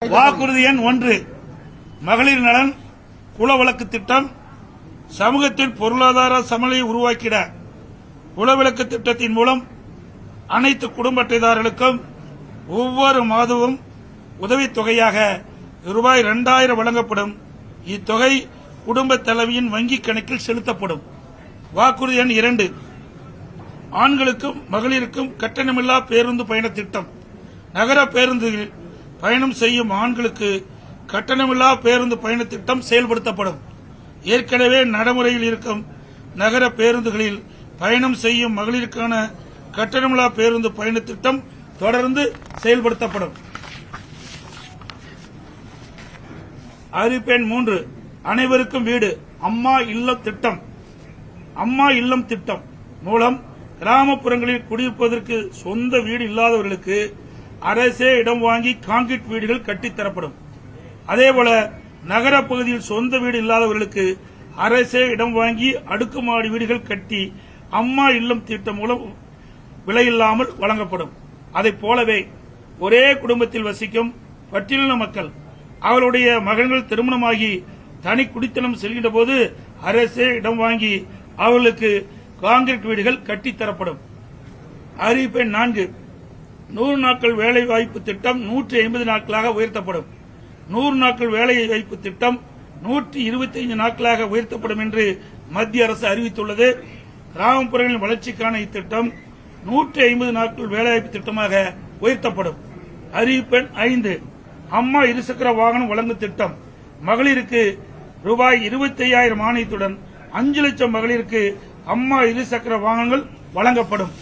வாக்குறுதி எண் 1 மகளிர் நலன் குலவிளக்கு திட்டம் சமூகத்தில் பொருளாதார சமநிலையை உருவாக்கிட குலவிளக்கு திட்டத்தின் மூலம் அனைத்து குடும்ப அட்டைதாரர்களுக்கும் ஒவ்வொரு மாதமும் உதவித்தொகையாக ரூபாய் 2000 வழங்கப்படும். இத்தொகை குடும்ப தலைவியின் வங்கிக் கணக்கில் செலுத்தப்படும். வாக்குறுதி எண் 2 ஆண்களுக்கும் மகளிருக்கும் கட்டணமில்லா பேருந்து பயண திட்டம். நகர பேருந்துகளில் பயணம் செய்யும் ஆண்களுக்கு கட்டணமில்லா பேருந்து பயண திட்டம் செயல்படுத்தப்படும். ஏற்கனவே நடைமுறையில் இருக்கும் நகர பேருந்துகளில் பயணம் செய்யும் மகளிருக்கான கட்டணமில்லா பேருந்து பயண திட்டம் தொடர்ந்து செயல்படுத்தப்படும். அறிவிப்பு எண் 3 அனைவருக்கும் வீடு அம்மா இல்லம் திட்டம். அம்மா இல்லம் திட்டம் மூலம் கிராமப்புறங்களில் குடியிருப்பதற்கு சொந்த வீடு இல்லாதவர்களுக்கு அரசே இடம் வாங்கி கான்கிரீட் வீடுகள் கட்டித்தரப்படும். அதேபோல நகர பகுதியில் சொந்த வீடு இல்லாதவர்களுக்கு அரசே இடம் வாங்கி அடுக்குமாடி வீடுகள் கட்டி அம்மா இல்லம் திட்டம் மூலம் விலையில்லாமல் வழங்கப்படும். அதைப் போலவே ஒரே குடும்பத்தில் வசிக்கும் பட்டியலின மக்கள் அவருடைய மகன்கள் திருமணமாகி தனி குடித்தனம் செல்கின்ற போது அரசே இடம் வாங்கி அவர்களுக்கு கான்கிரீட் வீடுகள் கட்டித்தரப்படும். அறிவிப்பு எண் 4 100 நாட்கள் வேலை வாய்ப்பு திட்டம் 150 நாட்களாக உயர்த்தப்படும். 100 நாட்கள் வேலை வாய்ப்பு திட்டம் 125 நாட்களாக உயர்த்தப்படும் என்று மத்திய அரசு அறிவித்துள்ளது. கிராமப்புறங்களின் வளர்ச்சிக்கான இத்திட்டம் 150 நாட்கள் வேலைவாய்ப்பு திட்டமாக உயர்த்தப்படும். அறிவிப்பு எண் 5 அம்மா இருசக்கர வாகனம் வழங்கும் திட்டம். மகளிருக்கு ரூபாய் 25,000 மானியத்துடன் 5 லட்சம் மகளிருக்கு அம்மா இருசக்கர வாகனங்கள் வழங்கப்படும்.